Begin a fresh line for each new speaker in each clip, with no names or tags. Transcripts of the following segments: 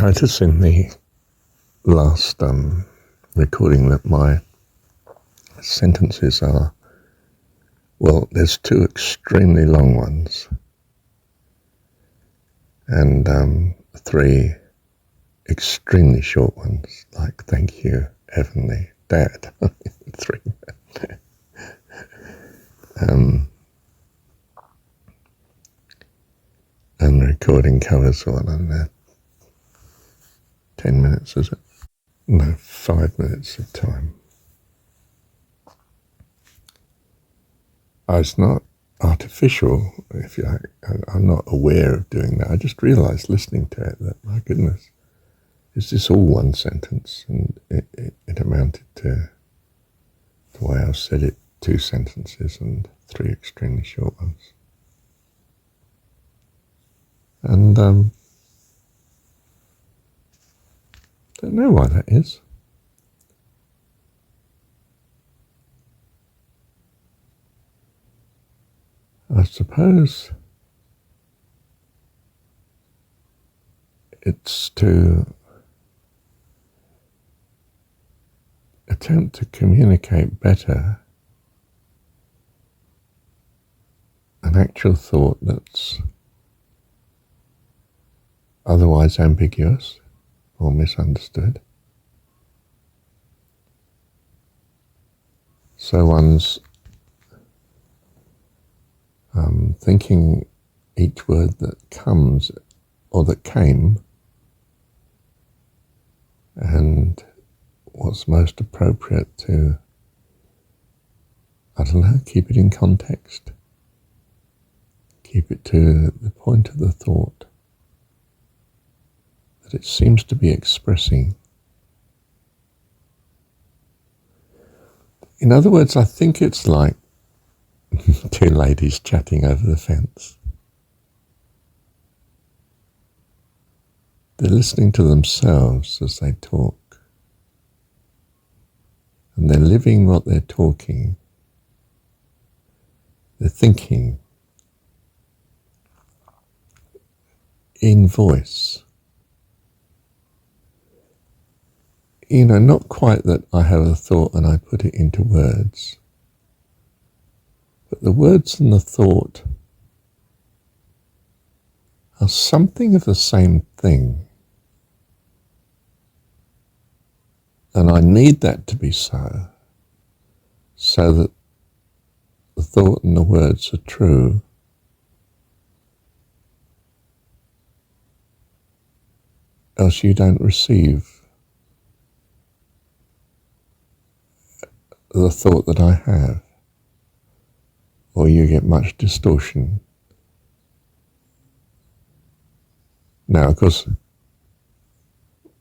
noticed in the last recording that my sentences are, well, there's two extremely long ones and three extremely short ones, like thank you, Heavenly Dad. Three. And the recording covers, what, I don't know, 10 minutes, is it? No, 5 minutes of time. It's not artificial, if you like. I'm not aware of doing that. I just realised listening to it that, my goodness, is this all one sentence? And it amounted to, the way I've said it, 2 sentences and 3 extremely short ones. And don't know why that is. I suppose it's to attempt to communicate better an actual thought that's otherwise ambiguous or misunderstood. So one's thinking each word that comes or that came and what's most appropriate to, I don't know, keep it in context, keep it to the point of the thought that it seems to be expressing. In other words, I think it's like 2 ladies chatting over the fence. They're listening to themselves as they talk, and they're living what they're talking. They're thinking in voice. You know, not quite that I have a thought and I put it into words, but the words and the thought are something of the same thing. And I need that to be so that the thought and the words are true. Else you don't receive the thought that I have, or you get much distortion. Now, of course,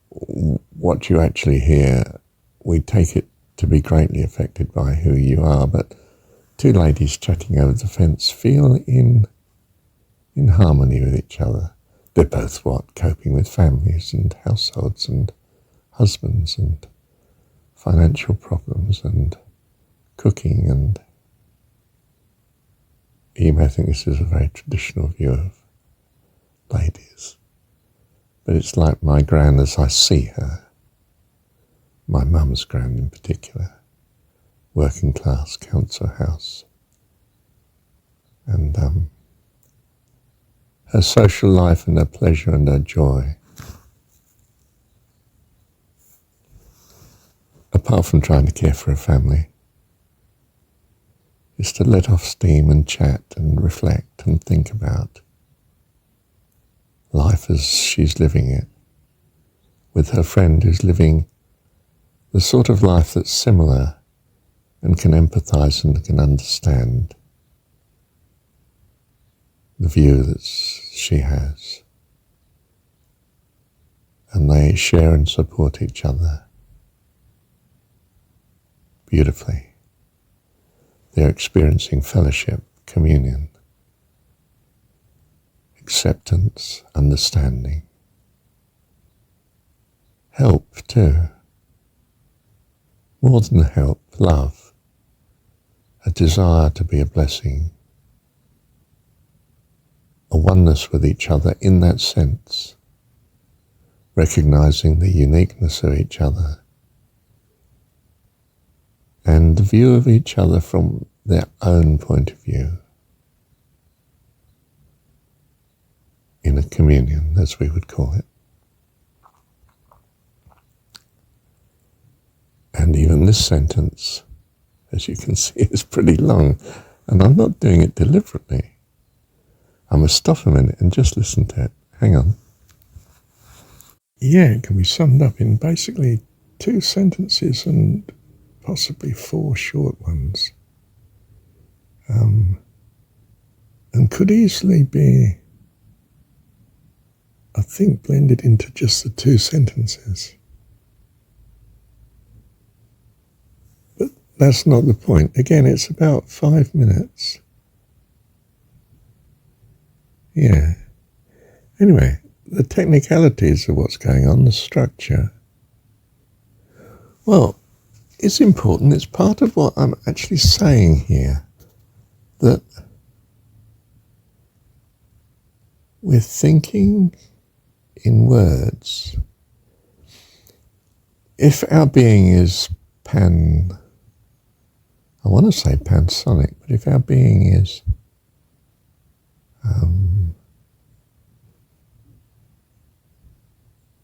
what you actually hear, we take it to be greatly affected by who you are, but 2 ladies chatting over the fence feel in harmony with each other. They're both, coping with families and households and husbands and financial problems and cooking, and you may think this is a very traditional view of ladies, but it's like my gran as I see her, my mum's gran in particular, working class, council house, and her social life and her pleasure and her joy, apart from trying to care for her family, is to let off steam and chat and reflect and think about life as she's living it, with her friend who's living the sort of life that's similar and can empathise and can understand the view that she has. And they share and support each other beautifully. They're experiencing fellowship, communion, acceptance, understanding, help too. More than help, love, a desire to be a blessing, a oneness with each other in that sense, recognizing the uniqueness of each other and the view of each other from their own point of view in a communion, as we would call it. And even this sentence, as you can see, is pretty long, and I'm not doing it deliberately. I must stop a minute and just listen to it. Hang on. Yeah, it can be summed up in basically 2 sentences and possibly 4 short ones. And could easily be, I think, blended into just the 2 sentences. But that's not the point. Again, it's about 5 minutes. Yeah. Anyway, the technicalities of what's going on, the structure, well, it's important. It's part of what I'm actually saying here, that we're thinking in words. If our being is I want to say pansonic, but if our being is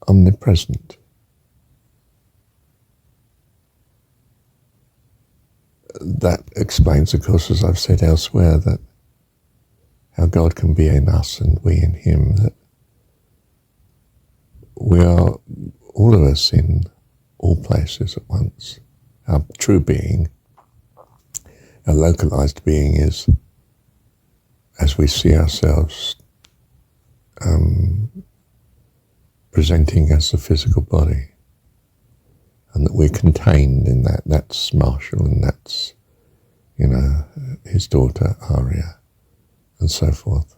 omnipresent, that explains, of course, as I've said elsewhere, that how God can be in us and we in him, that we are, all of us, in all places at once. Our true being, our localized being, is as we see ourselves presenting as the physical body, and that we're contained in that. That's Marshall, and that's, his daughter Aria, and so forth.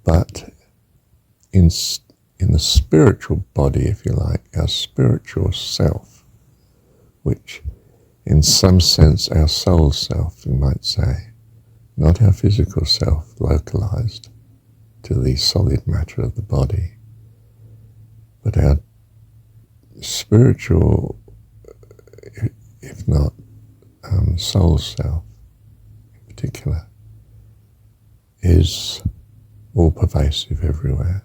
But in the spiritual body, if you like, our spiritual self, which in some sense our soul self, you might say, not our physical self localized to the solid matter of the body, but our spiritual, if not soul self in particular, is all pervasive everywhere.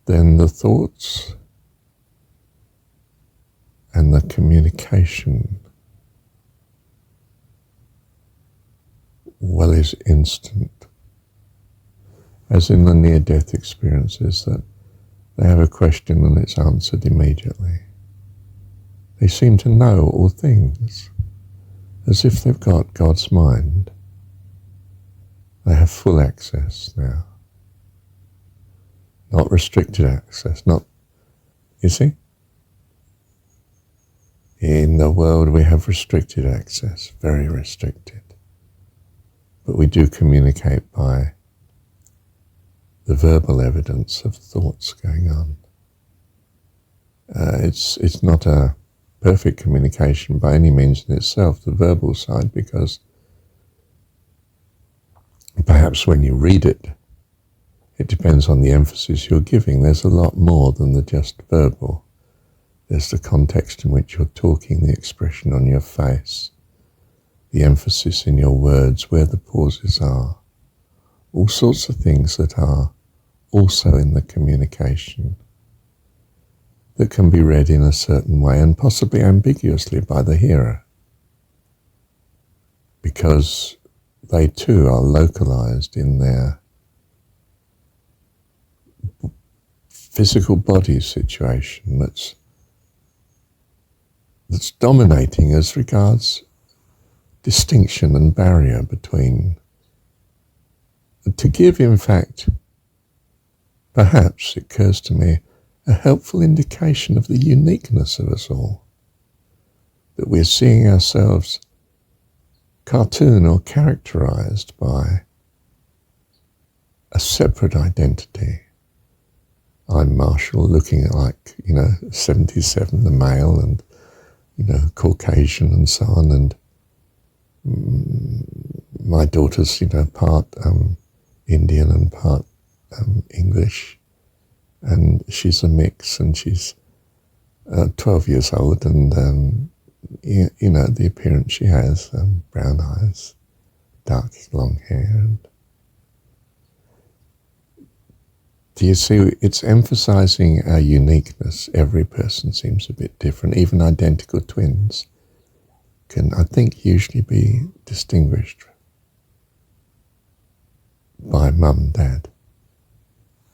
Then the thoughts and the communication, well, is instant. As in the near-death experiences, that they have a question and it's answered immediately. They seem to know all things, as if they've got God's mind. They have full access now. Not restricted access, you see? In the world we have restricted access, very restricted. But we do communicate by the verbal evidence of thoughts going on. It's not a perfect communication by any means in itself, the verbal side, because perhaps when you read it, it depends on the emphasis you're giving. There's a lot more than the just verbal. There's the context in which you're talking, the expression on your face, the emphasis in your words, where the pauses are, all sorts of things that are also in the communication that can be read in a certain way and possibly ambiguously by the hearer, because they too are localized in their physical body situation that's dominating as regards distinction and barrier between, to give, in fact, perhaps, it occurs to me, a helpful indication of the uniqueness of us all, that we're seeing ourselves cartoon or characterized by a separate identity. I'm Marshall, looking like, 77, the male, and, Caucasian and so on, and my daughter's, part Indian and part English, and she's a mix, and she's 12 years old, and you know the appearance she has, brown eyes, dark long hair. And do you see, it's emphasizing our uniqueness. Every person seems a bit different. Even identical twins can, I think, usually be distinguished by mum and dad.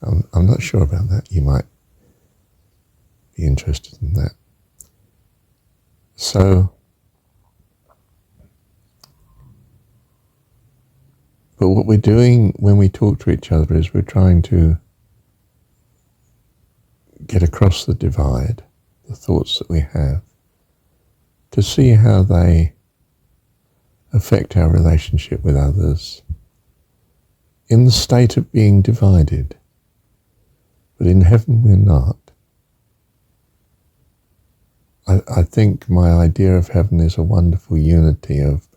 I'm not sure about that. You might be interested in that. So, but what we're doing when we talk to each other is we're trying to get across the divide, the thoughts that we have, to see how they affect our relationship with others in the state of being divided. But in heaven we're not. I think my idea of heaven is a wonderful unity of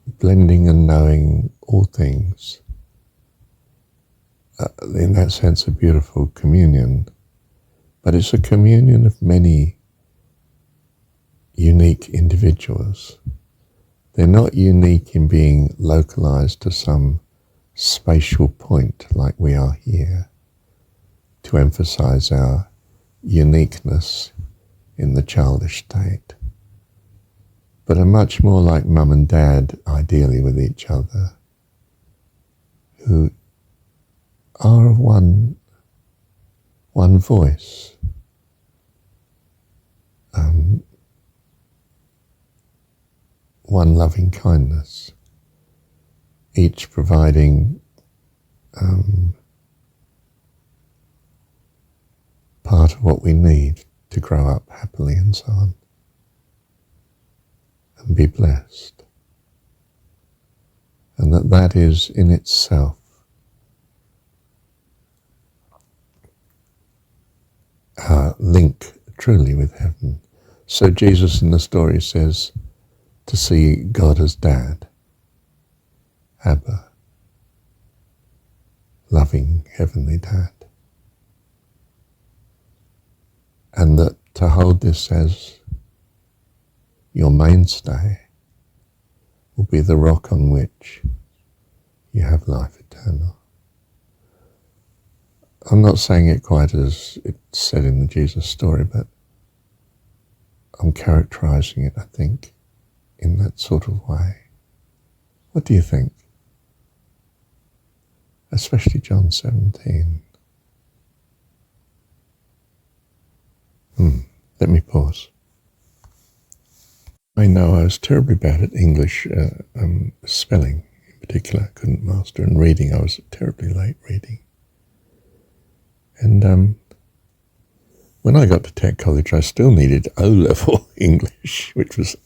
blending and knowing all things. In that sense, a beautiful communion. But it's a communion of many unique individuals. They're not unique in being localized to some spatial point like we are here, to emphasize our uniqueness in the childish state, but are much more like mum and dad, ideally with each other, who are of one voice, one loving kindness, each providing part of what we need to grow up happily and so on, and be blessed. And that is in itself our link truly with heaven. So Jesus in the story says to see God as Dad, Abba, loving heavenly Dad. And that to hold this as your mainstay will be the rock on which you have life eternal. I'm not saying it quite as it's said in the Jesus story, but I'm characterizing it, I think, in that sort of way. What do you think? Especially John 17. Let me pause. I know I was terribly bad at English, spelling in particular, I couldn't master, and reading, I was terribly late reading. And when I got to Tech College, I still needed O-level English, which was,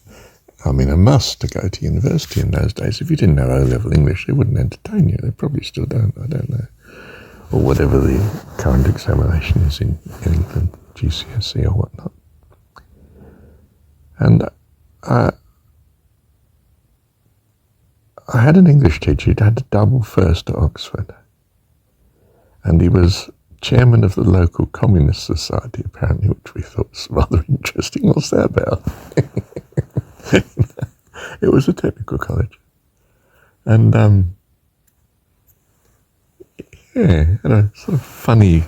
a must to go to university in those days. If you didn't know O-level English, they wouldn't entertain you. They probably still don't, I don't know. Or whatever the current examination is in England, GCSE or whatnot. And I had an English teacher who'd had a double first at Oxford. And he was chairman of the local communist society, apparently, which we thought was rather interesting. What's that about? It was a technical college. And, yeah, had a sort of funny,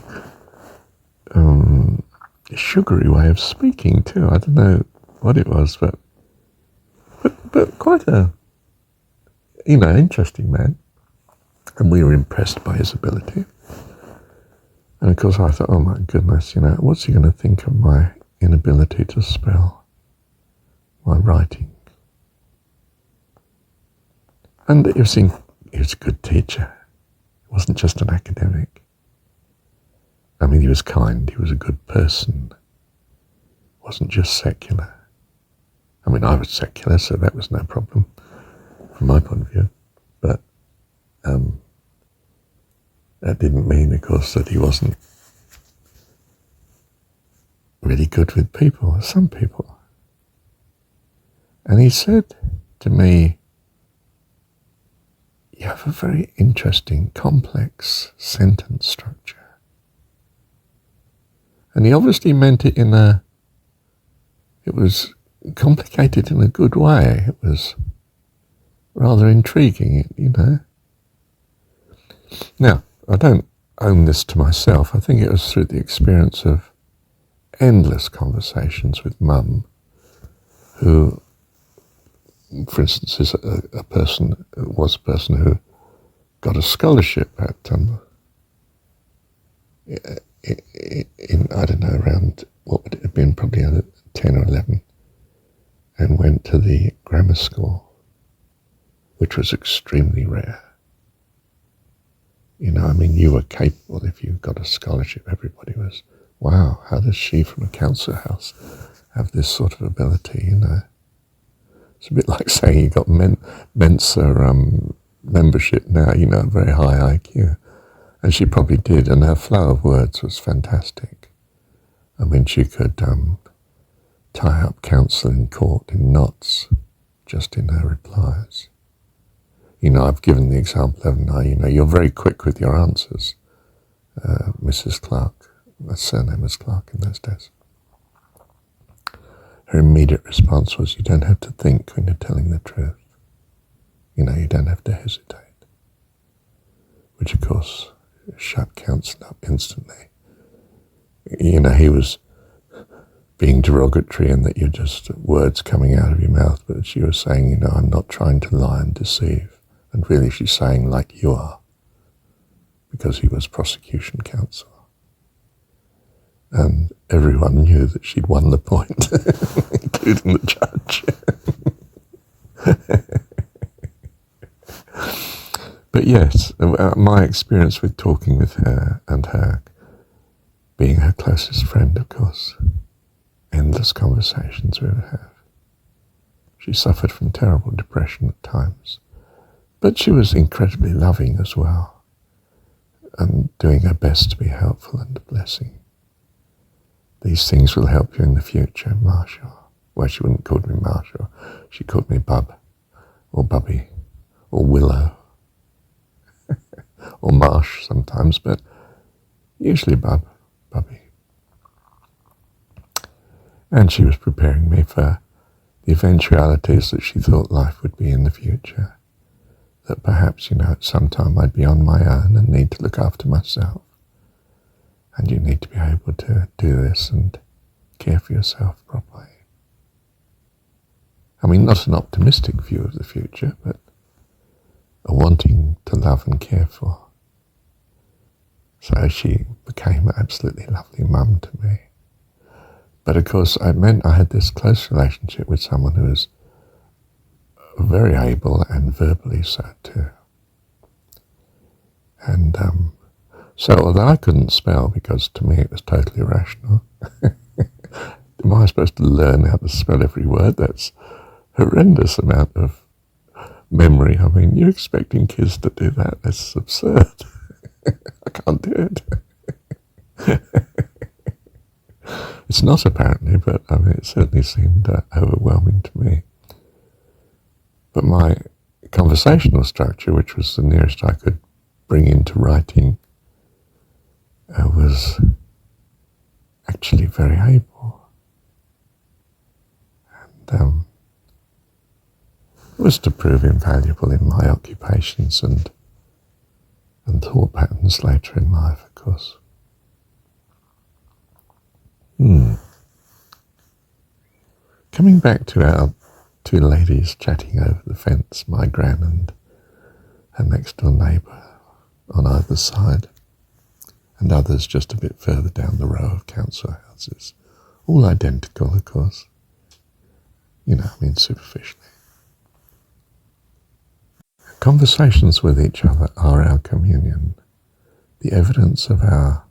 sugary way of speaking, too. I don't know what it was, but quite a, interesting man. And we were impressed by his ability. And of course I thought, oh my goodness, what's he going to think of my inability to spell, my writing? And he was a good teacher. He wasn't just an academic. He was kind, he was a good person. He wasn't just secular. I was secular, so that was no problem from my point of view. But that didn't mean, of course, that he wasn't really good with people, some people. And he said to me, you have a very interesting, complex sentence structure. And he obviously meant it it was complicated in a good way. It was rather intriguing, you know. Now, I don't own this to myself. I think it was through the experience of endless conversations with Mum, who, for instance, is was a person who got a scholarship at in I don't know, around, what would it have been, probably 10 or 11, and went to the grammar school, which was extremely rare. You know, I mean, you were capable if you got a scholarship. Everybody was, wow, how does she from a council house have this sort of ability, you know? It's a bit like saying you got Mensa membership now, you know, very high IQ. And she probably did, and her flow of words was fantastic. I mean, she could tie up counsel in court in knots just in her replies. You know, I've given the example, haven't I? You know, you're very quick with your answers, Mrs. Clark. Her surname was Clark in those days. Her immediate response was, you don't have to think when you're telling the truth. You know, you don't have to hesitate. Which, of course, shut counsel up instantly. You know, he was being derogatory in that you're just words coming out of your mouth, but she was saying, you know, I'm not trying to lie and deceive. And really she's saying, like you are, because he was prosecution counsel. And everyone knew that she'd won the point, including the judge. But yes, my experience with talking with her, and her being her closest friend, of course, endless conversations we would have. She suffered from terrible depression at times, but she was incredibly loving as well, and doing her best to be helpful and a blessing. These things will help you in the future, Marshall. Well, she wouldn't call me Marshall. She called me Bub, or Bubby, or Willow, or Marsh sometimes, but usually Bubby. And she was preparing me for the eventualities that she thought life would be in the future. That perhaps, you know, at some time I'd be on my own and need to look after myself. And you need to be able to do this and care for yourself properly. I mean, not an optimistic view of the future, but a wanting to love and care for. So she became an absolutely lovely mum to me. But of course, it meant I had this close relationship with someone who was very able and verbally so too. And so although I couldn't spell, because to me it was totally irrational, am I supposed to learn how to spell every word? That's a horrendous amount of memory. I mean, you're expecting kids to do that? That's absurd. I can't do it. It's not apparently, but I mean, it certainly seemed overwhelming to me. But my conversational structure, which was the nearest I could bring into writing, was actually very able. And it was to prove invaluable in my occupations and thought patterns later in life, of course. Coming back to our two ladies chatting over the fence, my gran and her next door neighbour on either side, and others just a bit further down the row of council houses, all identical, of course. You know, I mean, superficially. Conversations with each other are our communion, the evidence of our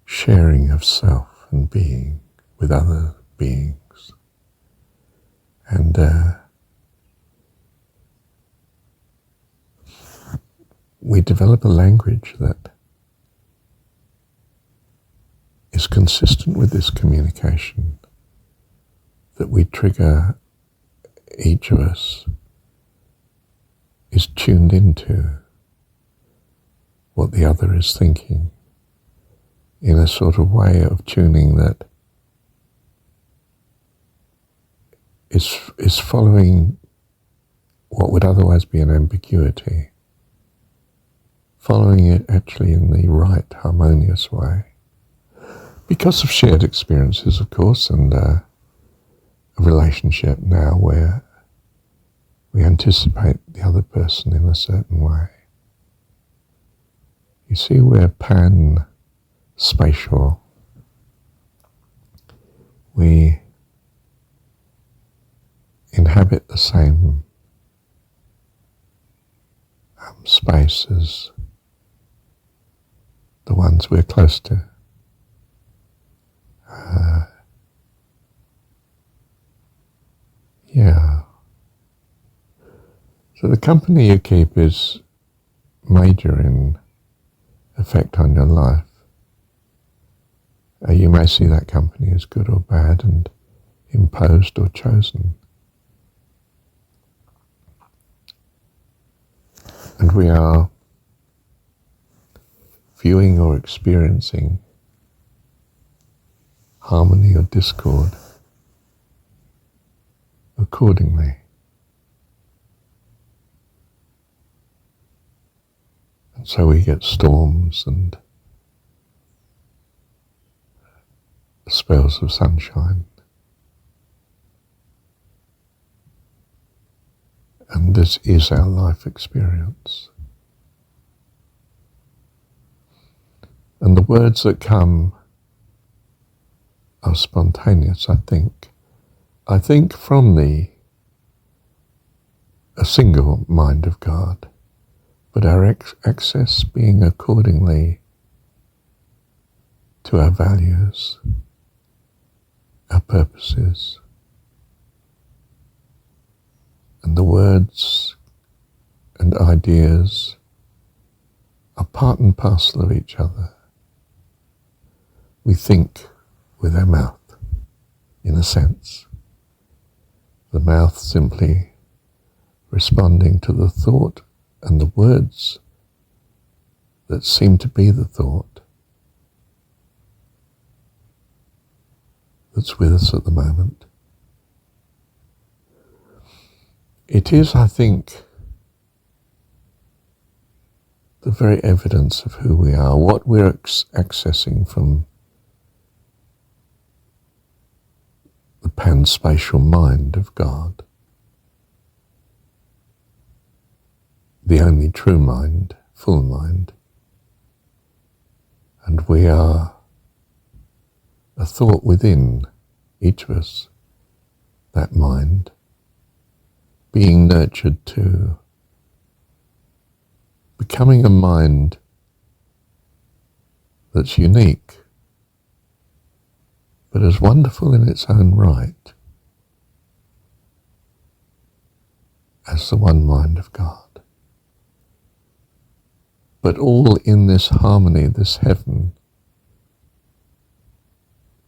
sharing of self and being with other beings. And we develop a language that is consistent with this communication, that we trigger each of us is tuned into what the other is thinking in a sort of way of tuning that is following what would otherwise be an ambiguity, following it actually in the right, harmonious way. Because of shared experiences, of course, and a relationship now where we anticipate the other person in a certain way. You see, we're panspayshll. We inhabit the same space as the ones we're close to. Yeah. So the company you keep is major in effect on your life. You may see that company as good or bad and imposed or chosen. And we are viewing or experiencing harmony or discord accordingly. And so we get storms and spells of sunshine. And this is our life experience. And the words that come are spontaneous, I think. I think from a single mind of God, but our access being accordingly to our values, our purposes, and the words and ideas are part and parcel of each other. We think with our mouth, in a sense. The mouth simply responding to the thought and the words that seem to be the thought that's with us at the moment. It is, I think, the very evidence of who we are, what we're accessing from the panspayshll mind of God, the only true mind, full mind. And we are a thought within each of us, that mind, being nurtured to becoming a mind that's unique, but as wonderful in its own right as the one mind of God. But all in this harmony, this heaven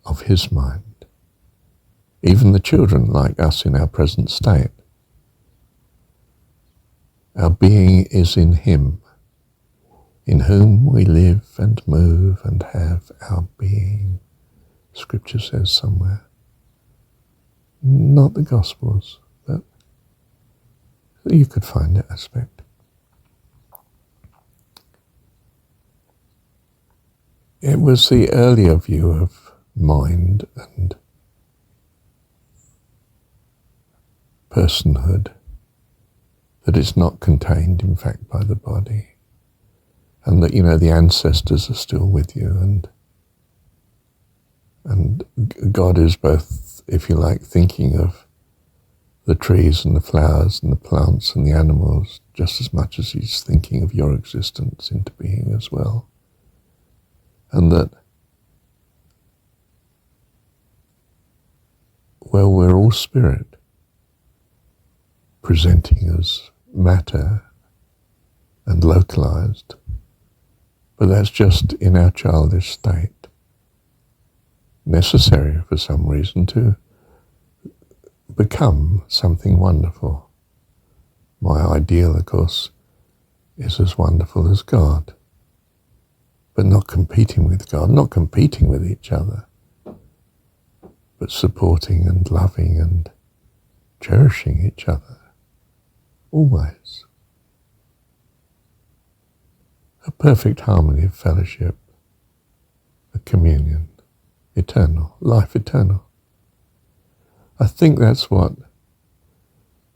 of his mind. Even the children, like us in our present state. Our being is in him, in whom we live and move and have our being. Scripture says somewhere. Not the Gospels, but you could find that aspect. It was the earlier view of mind and personhood that it's not contained, in fact, by the body, and that, the ancestors are still with you, and God is both, if you like, thinking of the trees and the flowers and the plants and the animals just as much as he's thinking of your existence into being as well. And that, well, we're all spirit, presenting as matter and localized, but that's just in our childish state, necessary for some reason to become something wonderful, My ideal, of course, is as wonderful as God, but not competing with God, not competing with each other, but supporting and loving and cherishing each other, always. A perfect harmony of fellowship, a communion, eternal, life eternal. I think that's what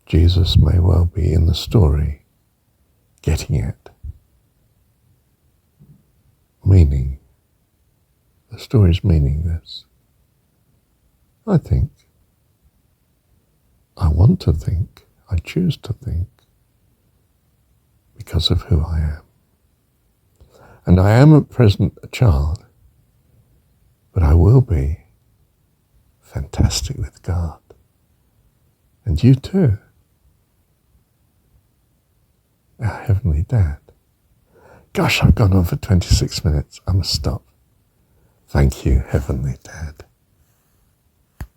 Jesus may well be in the story getting at. Meaning. The story's meaning this. I think. I want to think. I choose to think because of who I am. And I am at present a child, but I will be fantastic with God. And you too, our Heavenly Dad. Gosh, I've gone on for 26 minutes. I must stop. Thank you, Heavenly Dad.